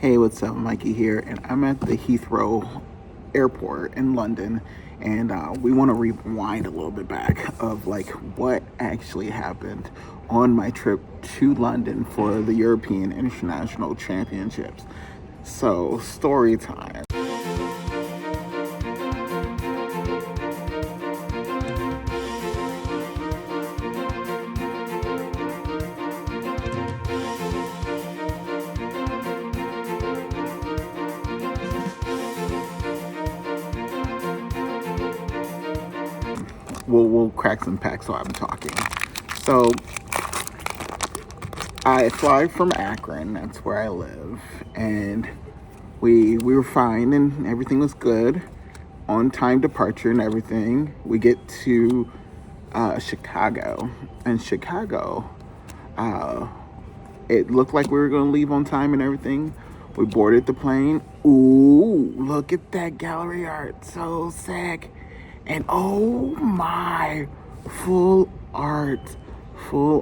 Hey, what's up? Mikey here, and I'm at the Heathrow Airport in London, and we want to rewind a little bit back of like what actually happened on my trip to London for the European International Championships. So, story time. We'll crack some packs while I'm talking. So I fly from Akron, that's where I live, and we were fine and everything was good. On time departure and everything. We get to Chicago. And Chicago, it looked like we were going to leave on time and everything. We boarded the plane. Ooh, look at that gallery art. So sick. And oh my, full art. All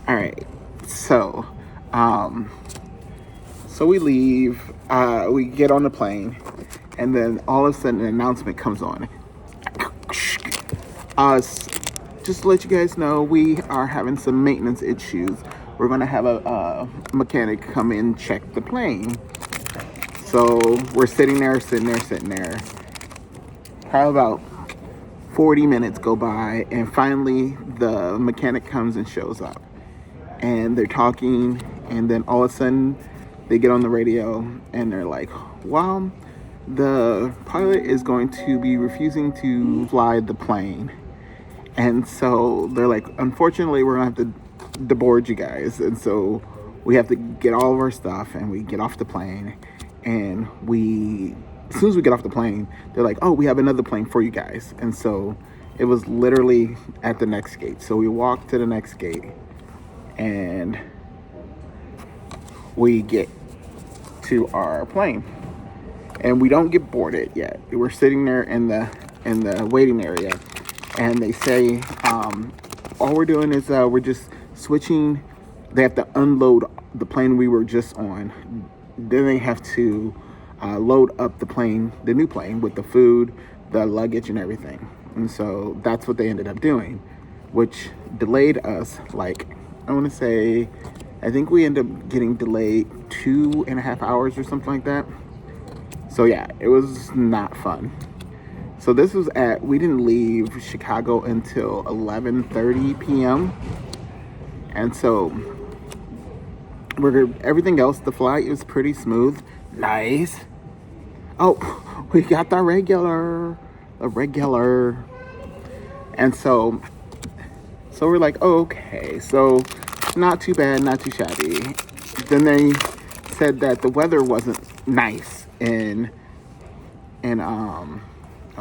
right, so we leave, we get on the plane, and then all of a sudden an announcement comes on. Just to let you guys know, we are having some maintenance issues. We're gonna have a mechanic come in check the plane. So we're sitting there. Probably about 40 minutes go by, and finally the mechanic comes and shows up. And they're talking, and then all of a sudden they get on the radio and they're like, well, the pilot is going to be refusing to fly the plane. And so they're like, unfortunately, we're going to have to deboard you guys. And so we have to get all of our stuff, and we get off the plane. And as soon as we get off the plane, they're like, oh, we have another plane for you guys. And so it was literally at the next gate. So we walked to the next gate, and we get to our plane, and we don't get boarded yet. We're sitting there in the waiting area, and they say all we're doing is we're just switching. They have to unload the plane we were just on. Then they have to load up the new plane with the food, the luggage, and everything. And so that's what they ended up doing, which delayed us like, I think we ended up getting delayed 2.5 hours or something like that. So yeah, it was not fun. So this was we didn't leave Chicago until 11:30 p.m. And so everything else, the flight was pretty smooth. Nice. Oh, we got the regular. And so we're like, oh, okay, so not too bad, not too shabby. Then they said that the weather wasn't nice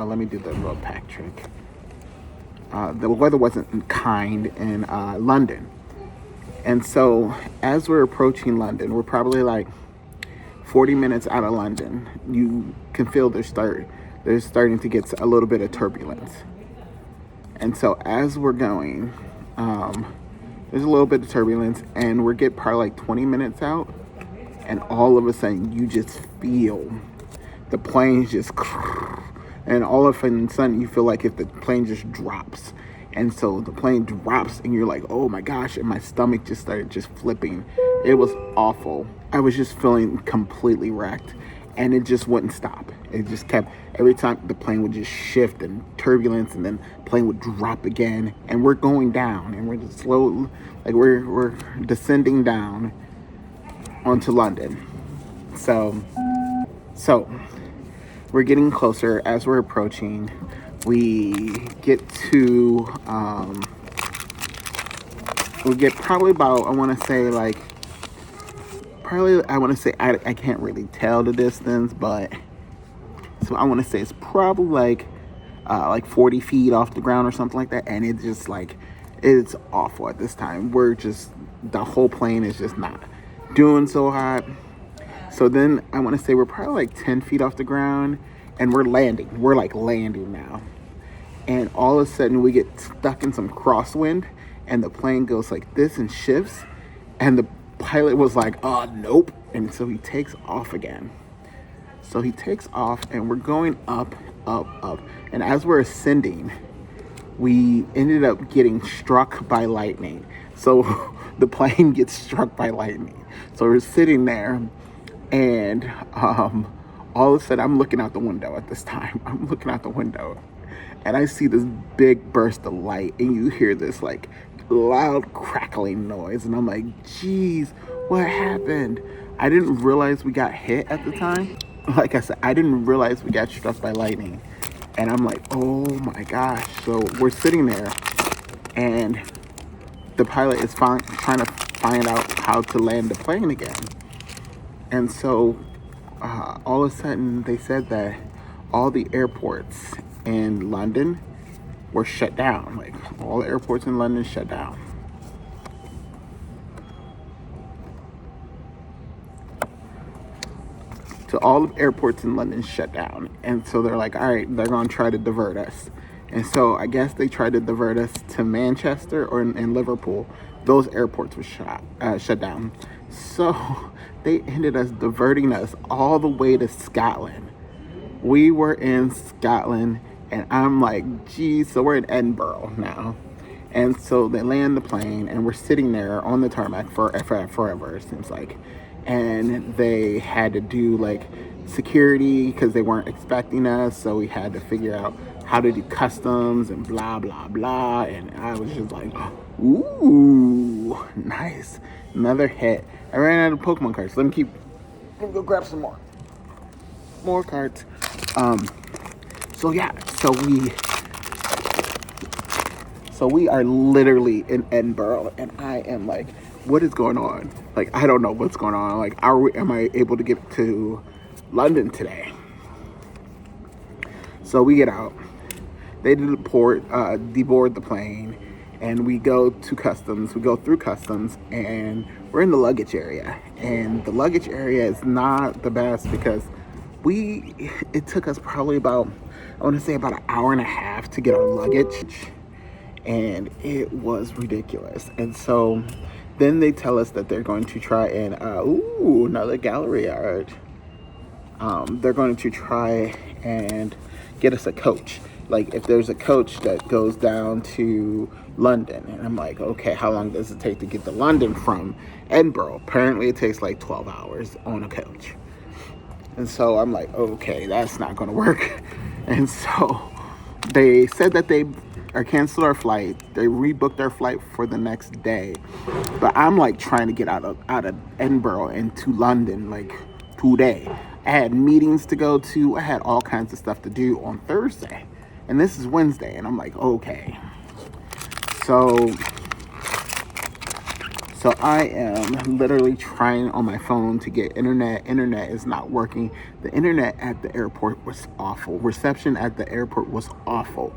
let me do the little pack trick. The weather wasn't kind in London. And so as we're approaching London, we're probably like 40 minutes out of London. You can feel there's starting to get a little bit of turbulence. And so as we're going, there's a little bit of turbulence, and we're getting probably like 20 minutes out, and all of a sudden you just feel the plane just, and all of a sudden you feel like if the plane just drops. And so the plane drops, and you're like, oh my gosh, and my stomach just started just flipping. It was awful. I was just feeling completely wrecked, and it just wouldn't stop. It just kept, every time the plane would just shift and turbulence, and then the plane would drop again, and we're going down, and we're just slow, like we're descending down onto London. So we're getting closer. As we're approaching, we get probably about, I can't really tell the distance, but so I want to say it's probably like 40 feet off the ground or something like that. And it's just like, it's awful at this time. The whole plane is just not doing so hot. So then I want to say we're probably like 10 feet off the ground, and we're landing. We're like landing now. And all of a sudden we get stuck in some crosswind, and the plane goes like this and shifts, and the pilot was like, oh, nope. And so he takes off again. So he takes off and we're going up, up, up. And as we're ascending, we ended up getting struck by lightning. So the plane gets struck by lightning. So we're sitting there and all of a sudden I'm looking out the window at this time. I'm looking out the window and I see this big burst of light and you hear this like loud crackling noise. And I'm like, geez, what happened? I didn't realize we got hit at the time. Like I said, I didn't realize we got struck by lightning. And I'm like, oh my gosh. So we're sitting there and the pilot is trying to find out how to land the plane again. And so all of a sudden they said that all the airports in London were shut down. Like all the airports in London shut down. So all the airports in London shut down. And so they're like, all right, they're going to try to divert us. And so I guess they tried to divert us to Manchester or in Liverpool. Those airports were shut down. So they ended up diverting us all the way to Scotland. We were in Scotland and I'm like, geez, so we're in Edinburgh now. And so they land the plane and we're sitting there on the tarmac for forever, it seems like. And they had to do like security because they weren't expecting us. So we had to figure out how to do customs and blah, blah, blah. And I was just like, ooh, nice. Another hit. I ran out of Pokemon cards. Let me go grab some more cards. So yeah, so we are literally in Edinburgh and I am like, what is going on? Like, I don't know what's going on. Like, am I able to get to London today? So we get out. They deboard the plane, and we go to customs. We go through customs, and we're in the luggage area. And the luggage area is not the best because it took us probably about an hour and a half to get our luggage. And it was ridiculous. And so then they tell us that they're going to try and, another gallery art. They're going to try and get us a coach. Like, if there's a coach that goes down to London. And I'm like, okay, how long does it take to get to London from Edinburgh? Apparently it takes like 12 hours on a coach. And so I'm like, okay, that's not going to work. And so they said that they canceled our flight. They rebooked our flight for the next day. But I'm like trying to get out of Edinburgh and to London like today. I had meetings to go to. I had all kinds of stuff to do on Thursday. And this is Wednesday. And I'm like, okay. So I am literally trying on my phone to get internet. Internet is not working. The internet at the airport was awful. Reception at the airport was awful.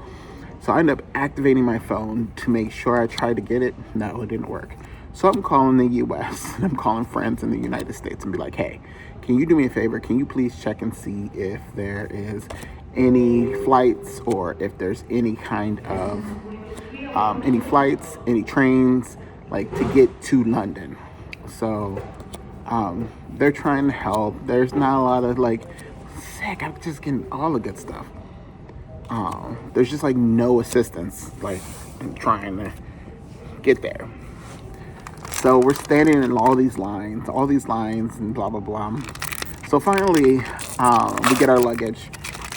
So I ended up activating my phone to make sure I tried to get it. No, it didn't work. So I'm calling the US. I'm calling friends in the United States and be like, hey, can you do me a favor? Can you please check and see if there is any flights or if there's any kind of any flights, any trains, like to get to London. So they're trying to help. There's not a lot of like, sick, I'm just getting all the good stuff. There's just like no assistance, like trying to get there. So we're standing in all these lines and blah, blah, blah. So finally, we get our luggage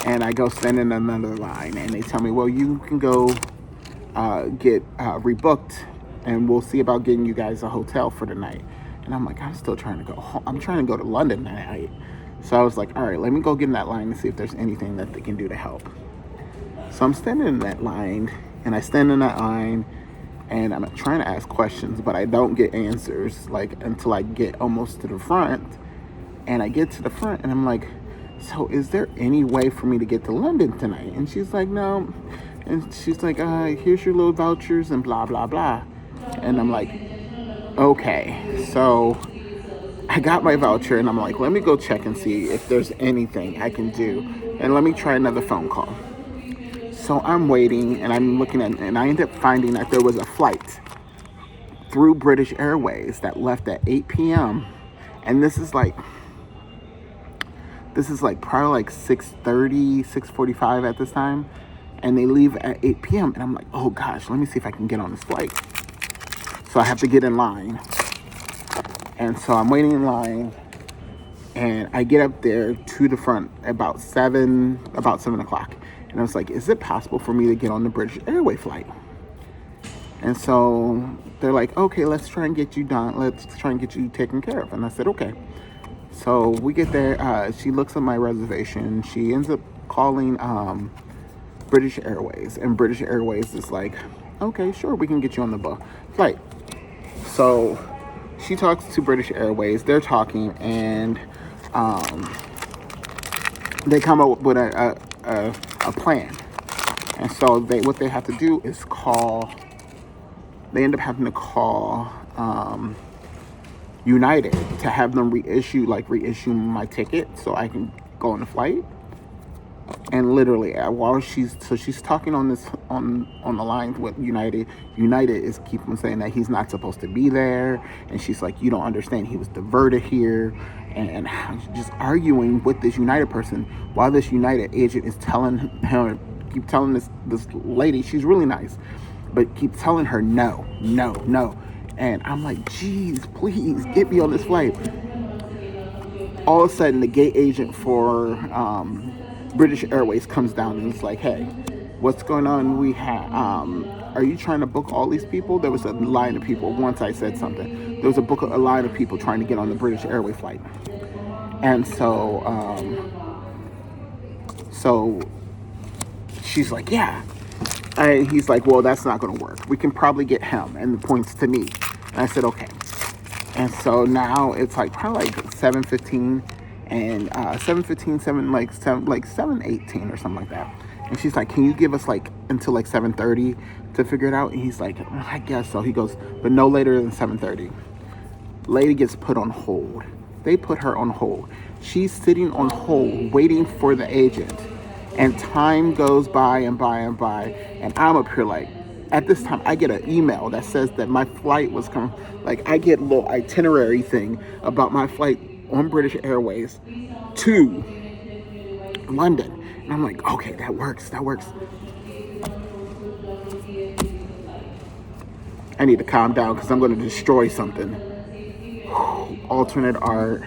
and I go stand in another line and they tell me, well, you can go get rebooked and we'll see about getting you guys a hotel for the night. And I'm like, I'm still trying to go home. I'm trying to go to London that night. So I was like, all right, let me go get in that line and see if there's anything that they can do to help. So I'm standing in that line and I stand in that line and I'm trying to ask questions, but I don't get answers like until I get almost to the front. And I get to the front and I'm like, so is there any way for me to get to London tonight? And she's like, no. And she's like, here's your little vouchers and blah, blah, blah. And I'm like, okay. So I got my voucher and I'm like, let me go check and see if there's anything I can do. And let me try another phone call. So I'm waiting and I'm looking at, and I end up finding that there was a flight through British Airways that left at 8 p.m. And this is like probably like 6:30, 6:45 at this time. And they leave at 8 p.m. And I'm like, oh gosh, let me see if I can get on this flight. So I have to get in line. And so I'm waiting in line. And I get up there to the front about 7 o'clock. And I was like, is it possible for me to get on the British Airways flight? And so they're like, okay, let's try and get you done. Let's try and get you taken care of. And I said, okay. So we get there. She looks at my reservation. She ends up calling British Airways. And British Airways is like, okay, sure, we can get you on the flight. So she talks to British Airways. They're talking, and they come up with a plan. And so what they have to do is they end up having to call United to have them reissue my ticket so I can go on the flight. And literally, while she's talking on the line with United is keep on saying that he's not supposed to be there, and she's like, you don't understand, he was diverted here, and just arguing with this United person while this United agent is telling this lady, she's really nice, but keep telling her no. And I'm like, geez, please get me on this flight. All of a sudden, the gate agent for British Airways comes down and it's like, hey, what's going on? We have, are you trying to book all these people? There was a line of people. Once I said something, there was a line of people trying to get on the British Airways flight. And so she's like, yeah. And he's like, well, that's not going to work. We can probably get him. And it points to me. And I said, okay. And so now it's like probably like 7:15 and 7:18 or something like that. And she's like, can you give us like until like 7:30 to figure it out? And he's like, I guess so. He goes, but no later than 7:30. Lady gets put on hold. They put her on hold. She's sitting on hold waiting for the agent. And time goes by and by and by. And I'm up here like, at this time, I get an email that says that my flight was coming. Like, I get a little itinerary thing about my flight on British Airways to London. And I'm like, okay, that works. I need to calm down because I'm going to destroy something. Alternate art.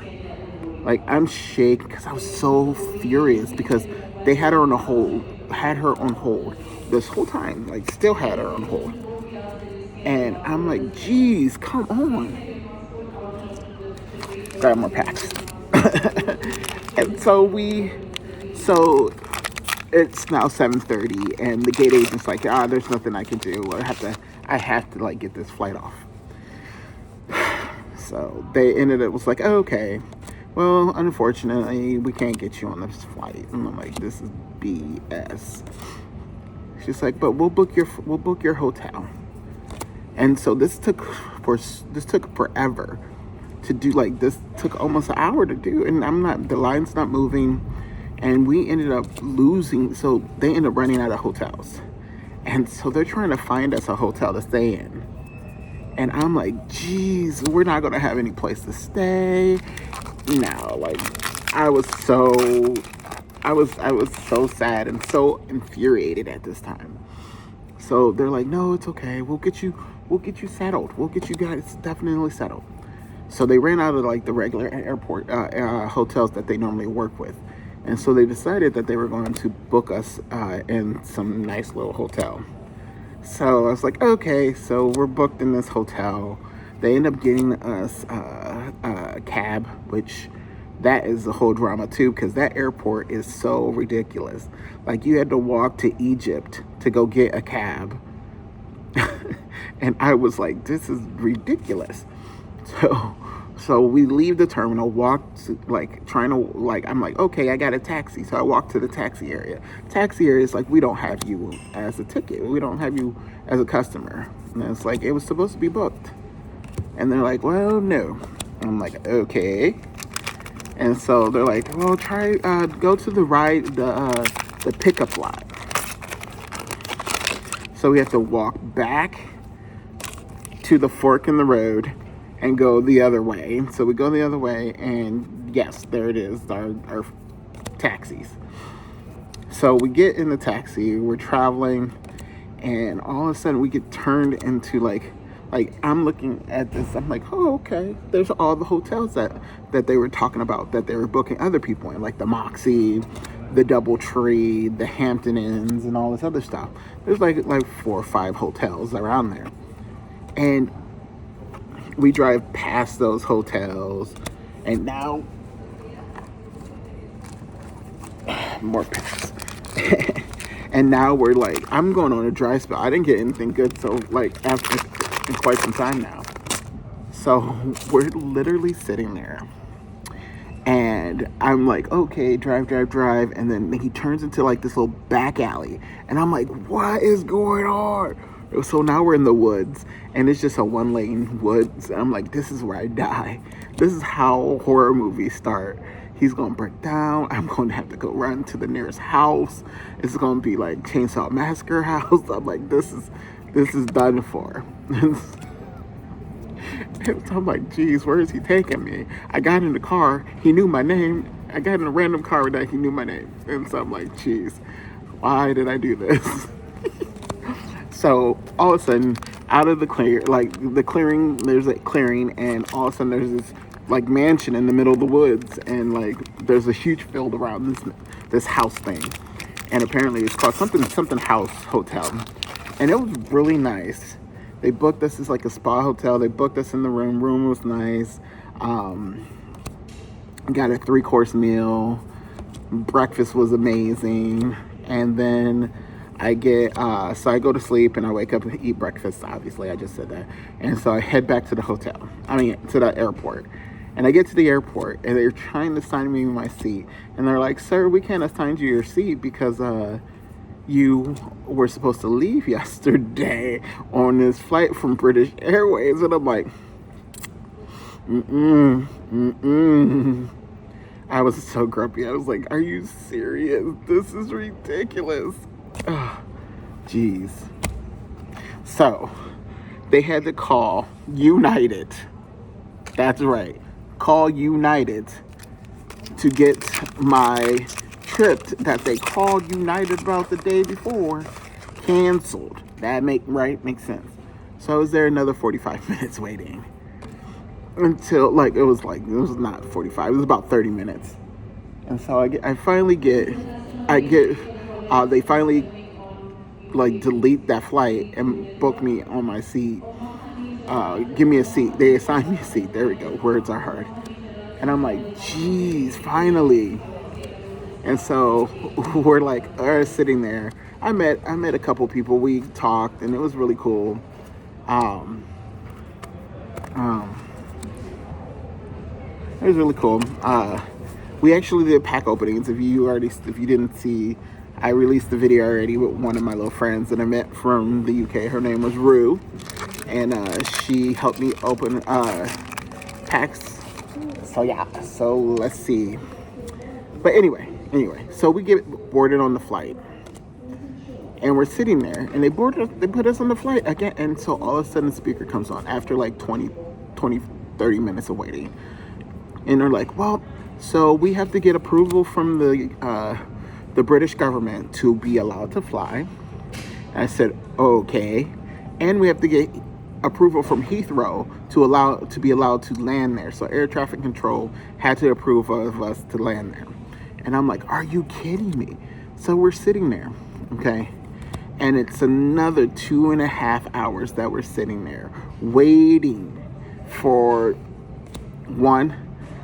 Like, I'm shaking because I was so furious because they had her on hold this whole time. Like, still had her on hold. And I'm like, geez, come on. Grab more packs. And so it's now 7:30 and the gate agent's like, there's nothing I can do. I have to like get this flight off. So they was like, okay, well, unfortunately, we can't get you on this flight. And I'm like, this is BS. She's like, but we'll book your hotel. And so this took forever to do. Like, this took almost an hour to do, and the line's not moving, and we ended up losing. So they ended up running out of hotels, and so they're trying to find us a hotel to stay in. And I'm like, geez, we're not gonna have any place to stay. No, like, I was so sad and so infuriated at this time. So they're like, no, it's okay. We'll get you settled. We'll get you guys definitely settled. So they ran out of like the regular airport hotels that they normally work with. And so they decided that they were going to book us in some nice little hotel. So I was like, okay, so we're booked in this hotel. They end up getting us a cab, which that is the whole drama too, because that airport is so ridiculous. Like, you had to walk to Egypt to go get a cab. And I was like, this is ridiculous. So we leave the terminal, I'm like, okay, I got a taxi. So I walk to the taxi area. Taxi area is like, we don't have you as a ticket. We don't have you as a customer. And it's like, it was supposed to be booked. And they're like, well, no. And I'm like, okay. And so they're like, well, try, go to the pickup lot. So we have to walk back to the fork in the road and go the other way. So we go the other way, and yes, there it is, our taxis. So we get in the taxi, we're traveling, and all of a sudden we get turned into like I'm looking at this, I'm like, oh, okay, there's all the hotels that they were talking about, that they were booking other people in, like the Moxie, the Doubletree, the Hampton Inns, and all this other stuff. There's like 4 or 5 hotels around there. And we drive past those hotels, and now more past. And now we're like, I'm going on a dry spell. I didn't get anything good, so like after in quite some time now. So we're literally sitting there, and I'm like, okay, drive, and then he turns into like this little back alley, and I'm like, what is going on? So now we're in the woods, and it's just a 1-lane woods. I'm like, this is where I die. This is how horror movies start. He's gonna break down. I'm going to have to go run to the nearest house. It's gonna be like Chainsaw Massacre house. I'm like, this is done for. And so I'm like, geez, where is he taking me? I got in the car. He knew my name. I got in a random car that he knew my name. And so I'm like, geez, why did I do this? So all of a sudden, out of the clearing, there's a clearing, and all of a sudden there's this like mansion in the middle of the woods, and like there's a huge field around this house thing, and apparently it's called something house hotel, and it was really nice. They booked us as like a spa hotel. They booked us in the room. Room was nice. Got a 3-course meal. Breakfast was amazing, and then I get so I go to sleep, and I wake up and eat breakfast. Obviously, I just said that, and so I head back to the hotel. To the airport. And I get to the airport, and they're trying to assign me my seat. And they're like, sir, we can't assign you your seat because you were supposed to leave yesterday on this flight from British Airways. And I'm like, I was so grumpy. I was like, are you serious? This is ridiculous. Jeez. So, they had to call United. That's right. Call United to get my trip that they called United about the day before canceled. That makes sense. So I was there another 45 minutes waiting until it was not 45. It was about 30 minutes. And so they finally delete that flight and book me on my seat. Give me a seat. They assigned me a seat. There we go. Words are hard. And I'm like, geez, finally. And so we're like sitting there. I met a couple people. We talked, and it was really cool. It was really cool. We actually did pack openings. If you didn't see, I released the video already with one of my little friends that I met from the UK. Her name was Rue. And she helped me open packs. So yeah, so let's see. But anyway, so we get boarded on the flight, and we're sitting there, and they put us on the flight again, and so all of a sudden the speaker comes on after like 30 minutes of waiting, and they're like, well, so we have to get approval from the British government to be allowed to fly. And I said, okay, and we have to get approval from Heathrow to be allowed to land there. So air traffic control had to approve of us to land there. And I'm like, are you kidding me? So we're sitting there, okay? And it's another 2.5 hours that we're sitting there waiting for, one,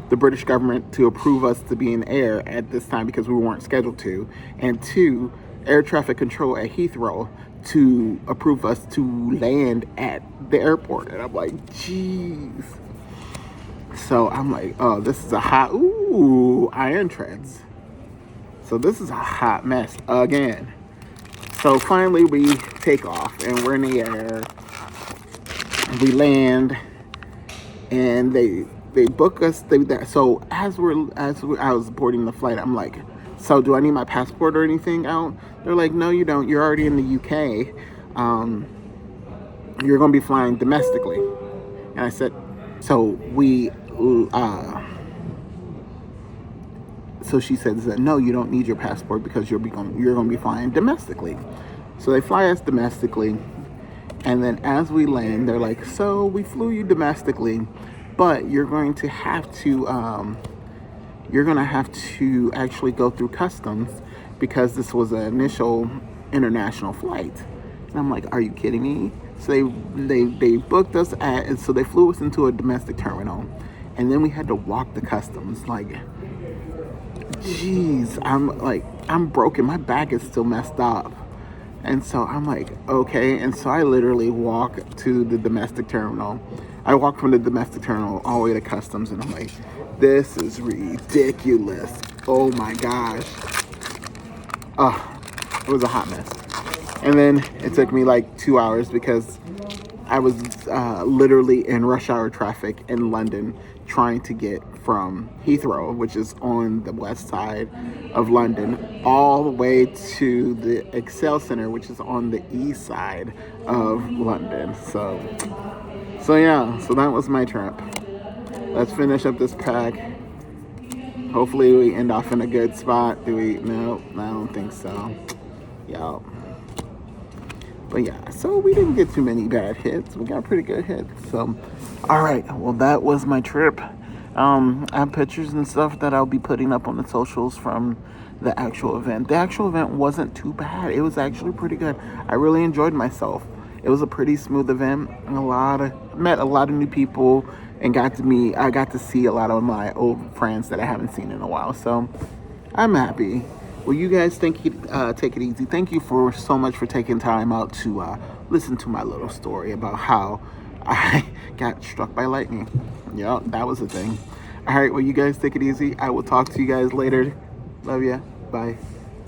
the British government to approve us to be in air at this time because we weren't scheduled to, and 2, air traffic control at Heathrow to approve us to land at the airport. And I'm like, jeez. So I'm like, oh, this is iron treads. So this is a hot mess again. So finally we take off, and we're in the air. We land, and they book us. So as I was boarding the flight, I'm like, so do I need my passport or anything out? They're like, no, you don't. You're already in the UK. you're going to be flying domestically. And I said, so so she said that no, you don't need your passport because you're going to be flying domestically. So they fly us domestically, and then as we land, they're like, so we flew you domestically, but you're going to have to actually go through customs because this was an initial international flight. And I'm like, are you kidding me? So they booked us and so they flew us into a domestic terminal, and then we had to walk the customs. Like, geez, I'm broken. My back is still messed up. And so I'm like, okay. And so I literally walk to the domestic terminal. I walk from the domestic terminal all the way to customs, and I'm like, this is ridiculous. Oh my gosh. Oh, it was a hot mess. And then it took me like 2 hours because I was literally in rush hour traffic in London trying to get from Heathrow, which is on the west side of London, all the way to the Excel Center, which is on the east side of London. So yeah, so that was my trip. Let's finish up this pack. Hopefully we end off in a good spot. No, I don't think so. Yeah. But yeah, so we didn't get too many bad hits. We got pretty good hits. So, all right. Well, that was my trip. I have pictures and stuff that I'll be putting up on the socials from the actual event. The actual event wasn't too bad. It was actually pretty good. I really enjoyed myself. It was a pretty smooth event. Met a lot of new people and I got to see a lot of my old friends that I haven't seen in a while. So I'm happy. Well, you guys take it easy. Thank you so much for taking time out to listen to my little story about how I got struck by lightning. Yeah, that was a thing. All right, well, you guys take it easy. I will talk to you guys later. Love ya. Bye.